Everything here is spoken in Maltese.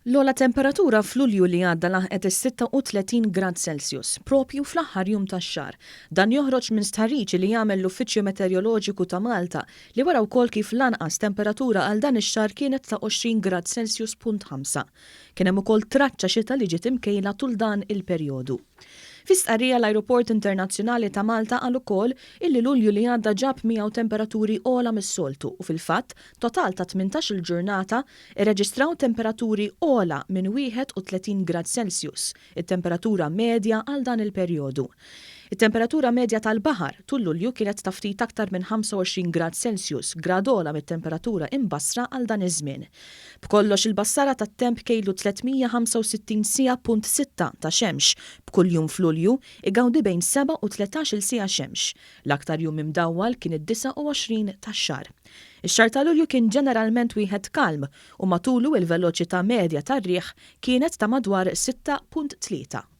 L-ola temperatura f'Lulju li għadda laħqet is-36 grad Celsius, propju fl-aħħar jum tax-xahar. Dan joħroġ minn stħarriġ li jagħmel l-Uffiċċju Meteoroloġiku ta' Malta li wara wkoll kif lanqas temperatura għal dan ix-xahar kienet ta' 20 grad Celsius punt 5. Kien hemm ukoll traċċa xita li ġiet imkejla tul dan il-perjodu. Fi stqarrija l-Ajruport Internazzjonali ta' Malta qal ukoll illi Lulju li għadda ġab miegħu temperaturi ogħla mis-soltu u fil-fatt total ta' 18 ġurnata irreġistraw temperaturi ogħla minn 31 grad Celsius, it-temperatura medja għal dan il-perjodu. Il-temperatura medja tal-baħar tul Lulju kienet ta' ftit aktar minn 25 grad Celsius, grad ogħla mit-temperatura imbassra għal dan iż-żmien. B'kollox il-bassara tat-temp kejlu 365 siegħa.6 ta' xemx b'kull jum f'Lulju igawdi bejn 7 u 13 siegħa xemx. L-aktar jum imdawwal kien id-29 tax-xahar. Ix-xahar ta' Lulju kien ġeneralment wieħed kalm u matulu il-veloċità medja tar-riħ kienet ta' madwar 6.3.